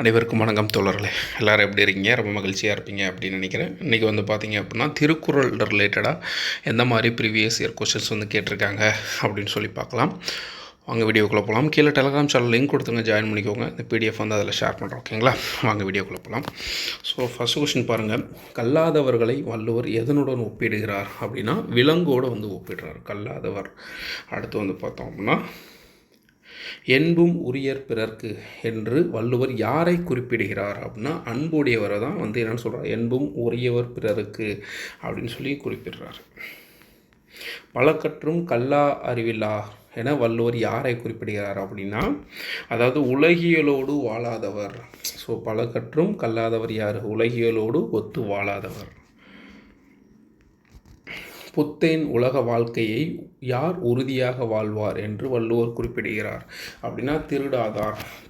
அனைவருக்கும் வணக்கம் தோழர்களே. எல்லோரும் எப்படி இருக்கீங்க? ரொம்ப மகிழ்ச்சியாக இருப்பீங்க அப்படின்னு நினைக்கிறேன். இன்றைக்கி பார்த்தீங்க அப்படின்னா திருக்குறள் ரிலேட்டடாக எந்த மாதிரி ப்ரீவியஸ் இயர் கொஷின்ஸ் கேட்டிருக்காங்க அப்படின்னு சொல்லி பார்க்கலாம். வாங்க வீடியோக்குள்ளே போகலாம். கீழே டெலகிராம் சேனல் லிங்க் கொடுத்துங்க, ஜாயின் பண்ணிக்கோங்க. இந்த பிடிஎஃப் அதில் ஷேர் பண்ணுறோம். ஓகேங்களா? வாங்க வீடியோக்குள்ளே போகலாம். ஸோ ஃபஸ்ட் கொஷின் பாருங்கள். கல்லாதவர்களை வள்ளுவர் எதனுடன் ஒப்பிடுகிறார் அப்படின்னா விலங்கோடு ஒப்பிடுறார் கல்லாதவர். அடுத்து பார்த்தோம் அப்படின்னா என்பும் உரியர் பிறர்க்கு என்று வள்ளுவர் யாரை குறிப்பிடுகிறார் அப்படின்னா அன்புடையவரை தான் என்னென்னு சொல்கிறார், என்பும் உரியவர் பிறருக்கு அப்படின்னு சொல்லி குறிப்பிடுறார். பலகற்றும் கல்லா அறிவில்லா என வள்ளுவர் யாரை குறிப்பிடுகிறார் அப்படின்னா, அதாவது உலகியலோடு வாழாதவர். ஸோ பலகற்றும் கல்லாதவர் யார்? உலகியலோடு ஒத்து வாழாதவர். புத்தேன் உலக வாழ்க்கையை யார் உறுதியாக வாழ்வார் என்று வள்ளுவர் குறிப்பிடுகிறார் அப்படின்னா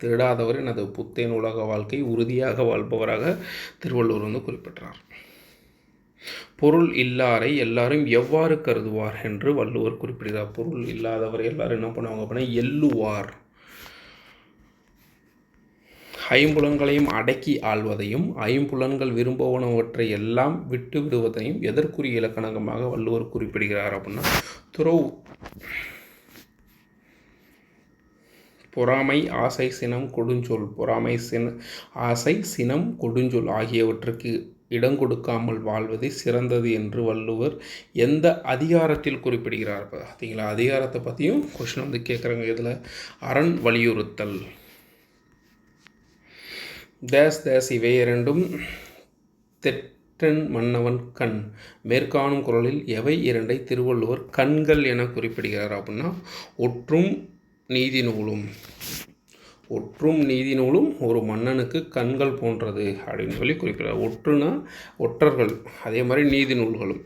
திருடாதவர் எனது புத்தேன் உலக வாழ்க்கை உறுதியாக வாழ்பவராக திருவள்ளுவர் குறிப்பிட்டார். பொருள் இல்லாரை எல்லாரும் எவ்வாறு கருதுவார் என்று வள்ளுவர் குறிப்பிடுகிறார். பொருள் இல்லாதவர் எல்லாரும் என்ன பண்ணுவாங்க அப்படின்னா எள்ளுவார். ஐம்புலன்களையும் அடக்கி ஆள்வதையும் ஐம்புலன்கள் விரும்புவனவற்றை எல்லாம் விட்டு விடுவதையும் எதற்குரிய இலக்கணமாக வள்ளுவர் குறிப்பிடுகிறார் அப்படின்னா துறவு. பொறாமை, ஆசை, சினம், கொடுஞ்சொல். பொறாமை, ஆசை, சினம், கொடுஞ்சொல் ஆகியவற்றுக்கு இடம் கொடுக்காமல் வாழ்வதே சிறந்தது என்று வள்ளுவர் எந்த அதிகாரத்தில் குறிப்பிடுகிறார்? பார்த்தீங்களா? அதிகாரத்தை பற்றியும் கொஸ்டின் கேட்குறாங்க. இதில் அரண் வலியுறுத்தல். இவை இரண்டும் தெற்றன் மன்னவன் கண். மேற்காணும் குரலில் எவை இரண்டை திருவள்ளுவர் கண்கள் என குறிப்பிடுகிறார் அப்படின்னா ஒற்றும் நீதி நூலும் ஒரு மன்னனுக்கு கண்கள் போன்றது அப்படின்னு சொல்லி குறிப்பிடுறார். ஒற்றுனா ஒற்றர்கள், அதே மாதிரி நீதி நூல்களும்.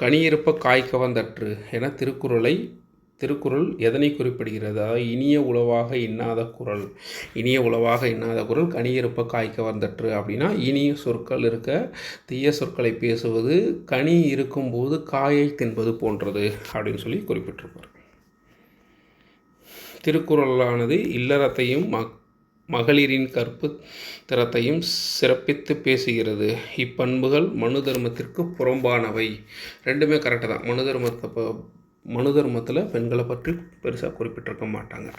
கனியிருப்ப காய்க்க வந்தற்று என திருக்குறள் எதனை குறிப்பிடுகிறது? இனிய உளவாக இன்னாத குறள் கனியிருப்ப காய்க்க வந்தற்று அப்படின்னா இனிய சொற்கள் இருக்க தீய சொற்களை பேசுவது கனி இருக்கும்போது காயை தின்பது போன்றது அப்படின்னு சொல்லி குறிப்பிட்டிருப்பார். திருக்குறளானது இல்லறத்தையும் மகளிரின் கற்பு திறத்தையும் சிறப்பித்து பேசுகிறது. இப்பண்புகள் மனு தர்மத்திற்கு புறம்பானவை. ரெண்டுமே கரெக்டு தான். மனு தர்மத்தில் பெண்களை பற்றி பெருசாக குறிப்பிட்டிருக்க மாட்டாங்க.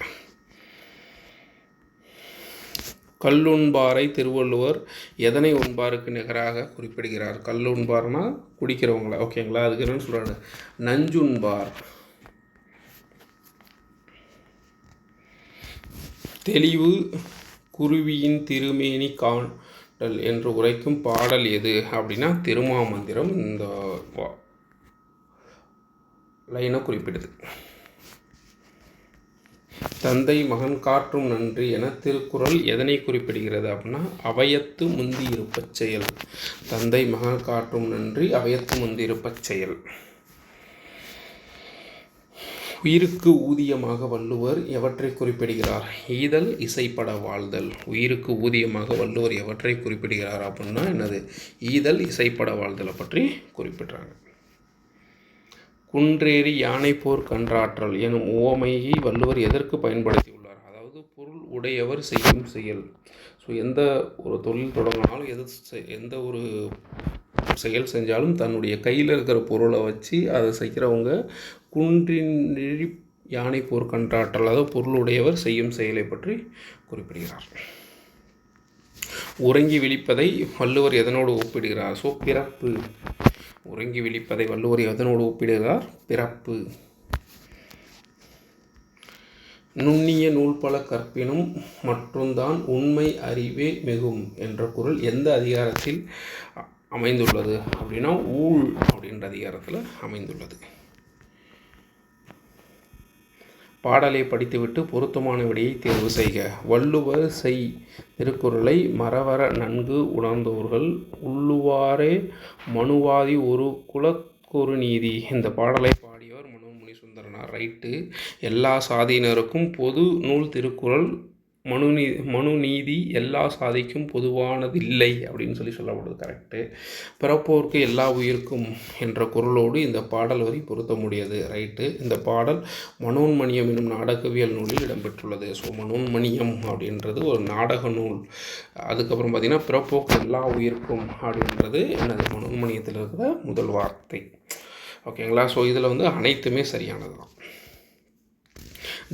கல்லுண்பாரை திருவள்ளுவர் எதனை உண்பாருக்கு நிகராக குறிப்பிடுகிறார்? கல்லுண்பார்னா குடிக்கிறவங்கள. ஓகேங்களா? அதுக்கு என்னன்னு சொல்கிறாரு? நஞ்சுண்பார். தெளிவு குருவியின் திருமேனி காண்டல் என்று உரைக்கும் பாடல் எது அப்படின்னா திருமாமந்திரம். இந்த லைனை குறிப்பிடுது. தந்தை மகன் காற்றும் நன்றி என திருக்குறள் எதனை குறிப்பிடுகிறது அப்படின்னா அவையத்து முந்தி இருப்பச் செயல். தந்தை மகன் காற்றும் நன்றி அவையத்து முந்தி இருப்பச் செயல். உயிருக்கு ஊதியமாக வள்ளுவர் எவற்றை குறிப்பிடுகிறார்? ஈதல், இசைப்பட வாழ்தல். உயிருக்கு ஊதியமாக வள்ளுவர் எவற்றை குறிப்பிடுகிறார் அப்படின்னா என்னது? ஈதல், இசைப்பட வாழ்தலை பற்றி குறிப்பிடுறாங்க. குன்றேறி யானை போர் கன்றாற்றல் எனும் உவமையை வள்ளுவர் எதற்கு பயன்படுத்தியுள்ளார்? அதாவது பொருள் உடையவர் செய்யும் செயல். ஸோ எந்த ஒரு தொழில் தொடங்கினாலும் எந்த ஒரு செயல் செஞ்சாலும் தன்னுடைய கையில் இருக்கிற பொருளை வச்சு அதை செய்கிறவங்க குன்றின்றி யானை போர் கன்றாற்றல், அதாவது பொருளுடையவர் செய்யும் செயலை பற்றி குறிப்பிடுகிறார். உறங்கி விழிப்பதை வள்ளுவர் எதனோடு ஒப்பிடுகிறார்? ஸோ பிறப்பு. உறங்கி விழிப்பதை வள்ளுவர் எதனோடு ஒப்பிடுகிறார்? பிறப்பு. நுண்ணிய நூல் பல கற்பினும் மற்றும்தான் உண்மை அறிவே மிகும் என்ற குறள் எந்த அதிகாரத்தில் அமைந்துள்ளது அப்படின்னா ஊழ் அப்படின்ற அதிகாரத்தில் அமைந்துள்ளது. பாடலை படித்துவிட்டு பொருத்தமான விடையை தேர்வு செய்க. வள்ளுவர் செய் திருக்குறளை மறவர நன்கு உணர்ந்தோர்கள் உள்ளுவாரே மனுவாதி ஒரு குலக்கொரு நீதி. இந்த பாடலை பாடியவர் மனோமுனி சுந்தரனார். ரைட்டு. எல்லா சாதியினருக்கும் பொது நூல் திருக்குறள் மனு நீதி எல்லா சாதிக்கும் பொதுவானதில்லை அப்படின்னு சொல்லப்படுது. கரெக்டு. பிறப்போருக்கு எல்லா உயிருக்கும் என்ற குரலோடு இந்த பாடல் வரி பொருத்த முடியாது. ரைட்டு. இந்த பாடல் மனோன்மணியம் என்னும் நாடகவியல் நூலில் இடம்பெற்றுள்ளது. ஸோ மனோன்மணியம் அப்படின்றது ஒரு நாடக நூல். அதுக்கப்புறம் பார்த்திங்கன்னா பிறப்போக்கு எல்லா உயிருக்கும் அப்படின்றது என்னது மனோன்மணியத்தில் இருக்கிற முதல் வார்த்தை. ஓகேங்களா. ஸோ இதில் வந்து அனைத்துமே சரியானது தான்.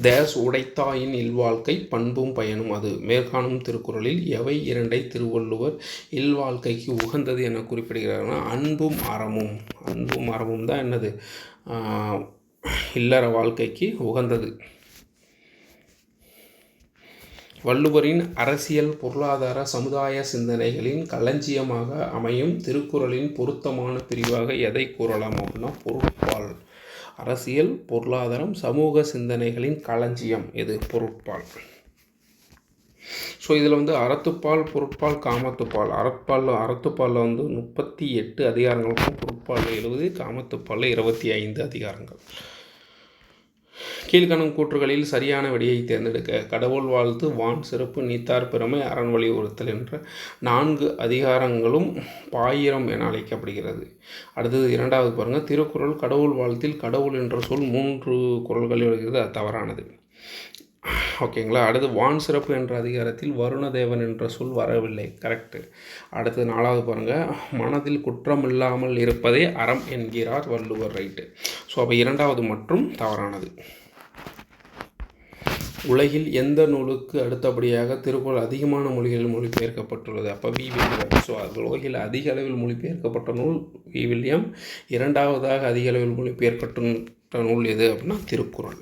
தேஸ் உடைத்தாயின் இல்வாழ்க்கை பண்பும் பயனும் அது. மேற்காணும் திருக்குறளில் எவை இரண்டை திருவள்ளுவர் இல்வாழ்க்கைக்கு உகந்தது என குறிப்பிடுகிறார்னா அன்பும் அறமும். அன்பும் அறமும் தான் என்னது இல்லற வாழ்க்கைக்கு உகந்தது. வள்ளுவரின் அரசியல் பொருளாதார சமுதாய சிந்தனைகளின் களஞ்சியமாக அமையும் திருக்குறளின் பொருத்தமான பிரிவாக எதை கூறலாம் அப்படின்னா பொருட்பால். அரசியல் பொருளாதாரம் சமூக சிந்தனைகளின் களஞ்சியம் எது பொருட்பால். ஸோ இதில் வந்து அறத்துப்பால் பொருட்பால் காமத்துப்பால். அறத்துப்பாலில் வந்து 38 அதிகாரங்களுக்கும் பொருட்பாலில் 70 காமத்துப்பாலில் 25 அதிகாரங்கள். கீழ்காணும் கூற்றுகளில் சரியான விடையை தேர்ந்தெடுக்க. கடவுள் வாழ்த்து வான் சிறப்பு நீத்தார் பெருமை அரண் வலியுறுத்தல் என்ற 4 அதிகாரங்களும் பாயிரம் என அழைக்கப்படுகிறது. அடுத்தது இரண்டாவது பாருங்கள். திருக்குறள் கடவுள் வாழ்த்தில் கடவுள் என்ற சொல் 3 குறள்களில் வருகிறது. அது தவறானது. ஓகேங்களா. அடுத்து வான் சிறப்பு என்ற அதிகாரத்தில் வருணதேவன் என்ற சொல் வரவில்லை. கரெக்டு. அடுத்து 4வது பாருங்கள். மனதில் குற்றமில்லாமல் இருப்பதே அறம் என்கிறார் வள்ளுவர். ரைட்டு. ஸோ அப்போ 2வது மற்றும் தவறானது. உலகில் எந்த நூலுக்கு அடுத்தபடியாக திருக்குறள் அதிகமான மொழிகளில் மொழிபெயர்க்கப்பட்டுள்ளது? அப்போ வி வில்லியம். ஸோ அது உலகில் அதிக அளவில் மொழிபெயர்க்கப்பட்ட நூல் வி வில்லியம். 2வதாக அதிக அளவில் மொழிபெயர்க்கப்பட்ட நூல் எது அப்படின்னா திருக்குறள்.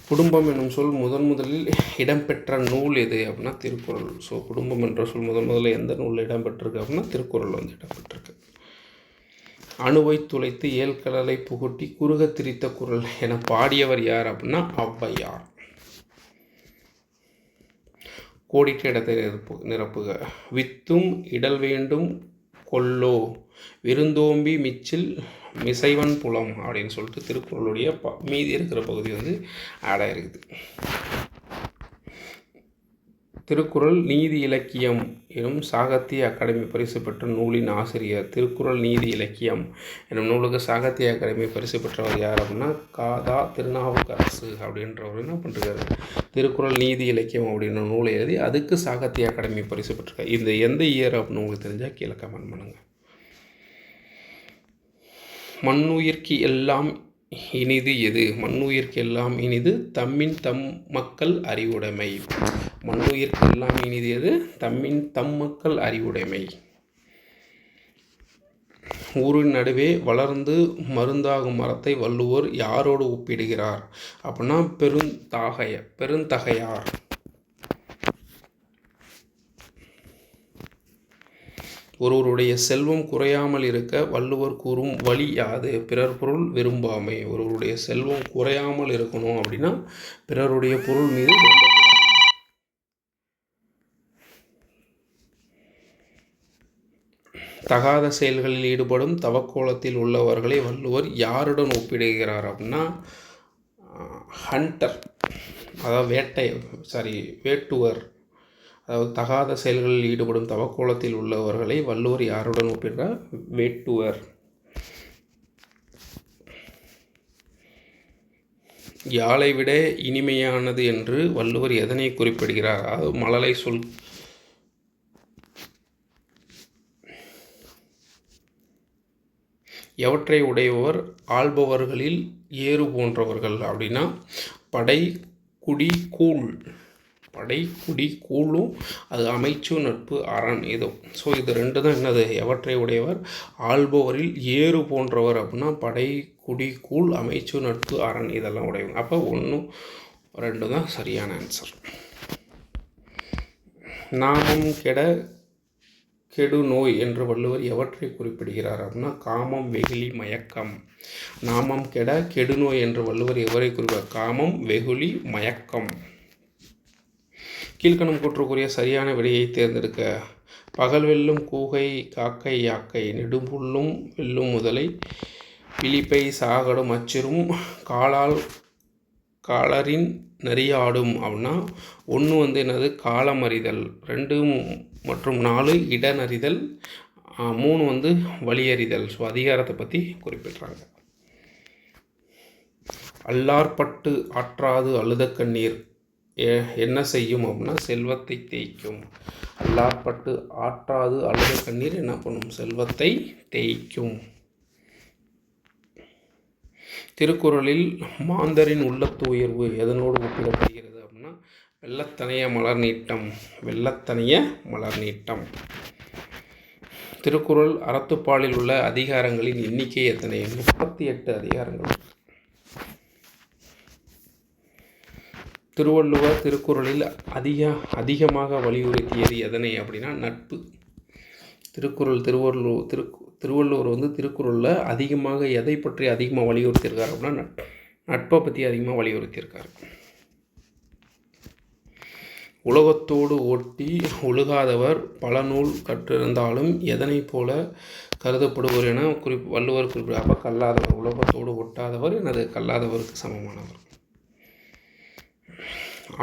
குடும்பம் என்னும் சொல் முதலில் இடம்பெற்ற நூல் எது அப்படின்னா திருக்குறள். ஸோ குடும்பம் என்ற சொல் முதல்ல எந்த நூலில் இடம்பெற்றிருக்கு அப்படின்னா திருக்குறள் வந்து இடம்பெற்றிருக்கு. அணுவை துளைத்து ஏழ்கடலை புகுட்டி குறுக திரித்த குறள் என பாடியவர் யார் அப்படின்னா ஔவையார். கோடிட்ட இடத்தை நிரப்புக. வித்தும் இடல் வேண்டும் கொல்லோ விருந்தோம்பி மிச்சில் மிசைவன் புலம் அப்படின்னு சொல்லிட்டு திருக்குறளுடைய மீதி இருக்கிற பகுதி வந்து ஆட் ஆகிருக்குது. திருக்குறள் நீதி இலக்கியம் எனும் சாகித்ய அகாடமி பரிசு பெற்ற நூலின் ஆசிரியர். திருக்குறள் நீதி இலக்கியம் எனும் நூலுக்கு சாகித்ய அகாடமி பரிசு பெற்றவர் யார் அப்படின்னா காதா திருநாவுக்கரசு அப்படின்றவர் என்ன பண்ணுறாரு திருக்குறள் நீதி இலக்கியம் அப்படின்ற நூலை எழுதி அதுக்கு சாகித்ய அகாடமி பரிசு பெற்றிருக்காரு. இந்த எந்த இயர் அப்படின்னு உங்களுக்கு தெரிஞ்சால் கீழே கமெண்ட் பண்ணுங்கள். மண்ணுயிர்க்கு எல்லாம் இனிது எது? மண்ணுயிர்க்கு எல்லாம் இனிது தம்மின் தம் மக்கள் அறிவுடைமை. மண்ணுயிர்க்கு எல்லாம் இனிது எது? தம்மின் தம் மக்கள் அறிவுடைமை. ஊரின் நடுவே வளர்ந்து மருந்தாகும் மரத்தை வள்ளுவர் யாரோடு ஒப்பிடுகிறார் அப்படின்னா பெருந்தகையார். ஒருவருடைய செல்வம் குறையாமல் இருக்க வள்ளுவர் கூறும் வழி யாது? பிறர் பொருள் விரும்பாமை. ஒருவருடைய செல்வம் குறையாமல் இருக்கணும் அப்படின்னா பிறருடைய பொருள் மீது தகாத செயல்களில் ஈடுபடும் தவக்கோலத்தில் உள்ளவர்களை வள்ளுவர் யாருடன் ஒப்பிடுகிறார் அப்படின்னா ஹண்டர், அதாவது வேட்டுவர். அதாவது தகாத செயல்களில் ஈடுபடும் தவக்கோலத்தில் உள்ளவர்களை வள்ளுவர் யாருடன் ஒப்பிடுறார்? வேட்டுவர். யாழை விட இனிமையானது என்று வள்ளுவர் எதனை குறிப்பிடுகிறார்? அதாவது மழலை சொல். எவற்றை உடையவர் ஆள்பவர்களில் ஏறு போன்றவர்கள் அப்படின்னா படை குடி கூழ். படை குடி கூழும் அது அமைச்சு நட்பு அரண் இதோ. ஸோ இது 2 தான் என்னது? எவற்றை உடையவர் ஆள்பவரில் ஏறு போன்றவர் அப்படின்னா படை குடி கூழ் அமைச்சு நட்பு அரண் இதெல்லாம் உடையவங்க. அப்போ 1, 2 தான் சரியான ஆன்சர். நாமம் கெட கெடு நோய் என்று வள்ளுவர் எவற்றை குறிப்பிடுகிறார் அப்படின்னா காமம் வெகுளி மயக்கம். நாமம் கெட கெடு நோய் என்று வள்ளுவர் எவரை குறிப்பிடுகிறார்? காமம் வெகுளி மயக்கம். கீழ்கணும் கூற்றுக்குரிய சரியான விடையை தேர்ந்தெடுக்க. பகல் வெல்லும் கூகை காக்கை யாக்கை நெடும்புள்ளும் வெல்லும் முதலை பிலிப்பை சாகடும் அச்சிரும் காலால் காலரின் நெறியாடும் அப்படின்னா 1 வந்து என்னது காலமறிதல், 2 மற்றும் 4 இடனறிதல், 3 வந்து வழியறிதல். ஸோ அதிகாரத்தை பற்றி குறிப்பிட்றாங்க. அல்லார்பட்டு ஆற்றாது அழுத கண்ணீர் என்ன செய்யும் அப்படின்னா செல்வத்தை தேய்க்கும். அல்லார்பட்டு ஆற்றாது அழுத கண்ணீர் என்ன பண்ணும்? செல்வத்தை தேய்க்கும். திருக்குறளில் மாந்தரின் உள்ளத்து உயர்வு எதனோடு ஒப்பிடப்படுகிறது அப்படின்னா வெள்ளத்தனைய மலர் நீட்டம். வெள்ளத்தனைய மலர் நீட்டம். திருக்குறள் அறத்துப்பாலில் உள்ள அதிகாரங்களின் எண்ணிக்கை எத்தனை? 38 அதிகாரங்கள். திருவள்ளுவர் திருக்குறளில் அதிகமாக வலியுறுத்தியது எதனை அப்படின்னா நட்பு. திருவள்ளுவர் வந்து திருக்குறளில் அதிகமாக எதை பற்றி அதிகமாக வலியுறுத்தியிருக்காரு அப்படின்னா நட்பை பற்றி அதிகமாக வலியுறுத்தியிருக்காரு. உலகத்தோடு ஒட்டி ஒழுகாதவர் பல நூல் கற்றிருந்தாலும் எதனை போல கருதப்படுவர் என வள்ளுவர் குறிப்பிட. அப்போ கல்லாதவர், உலகத்தோடு ஒட்டாதவர் எனது கல்லாதவருக்கு சமமானவர்.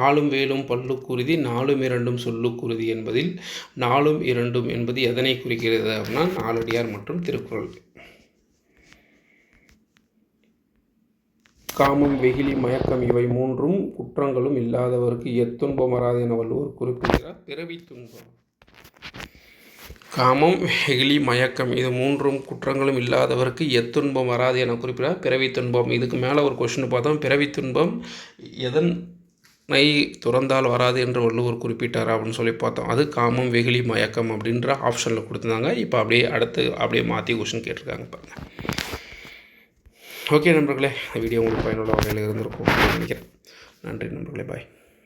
ஆளும் வேலும் பல்லுக்குறுதி, 4ம் 2ம் சொல்லுக்குறுதி என்பதில் 4ம் 2ம் என்பது எதனை குறிக்கிறது அப்படின்னா நாலடியார் மற்றும் திருக்குறள். காமம், வெகுளி, மயக்கம் இவை 3 குற்றங்களும் இல்லாதவருக்கு எத்துன்பம் வராது என வள்ளுவர் குறிப்பிடுகிறார். பிறவி துன்பம். காமம், வெகுளி, மயக்கம் இது 3 குற்றங்களும் இல்லாதவருக்கு எத்துன்பம் வராது என குறிப்பிடுகிறார். பிறவி துன்பம். இதுக்கு மேலே ஒரு கொஸ்டின் பார்த்தோம். பிறவி துன்பம் எதனை துறந்தால் வராது என்று வள்ளுவர் குறிப்பிட்டார் அப்படின்னு சொல்லி பார்த்தோம். அது காமம், வெகுளி, மயக்கம் அப்படின்ற ஆப்ஷனில் கொடுத்துருந்தாங்க. இப்போ அப்படியே மாற்றி கொஸ்டின் கேட்டிருக்காங்க பாருங்கள். ஓகே நண்பர்களே, இந்த வீடியோ உங்களுக்கு பயனுள்ள வகையில் இருந்திருக்கும் நினைக்கிறேன். நன்றி நண்பர்களே, பாய்.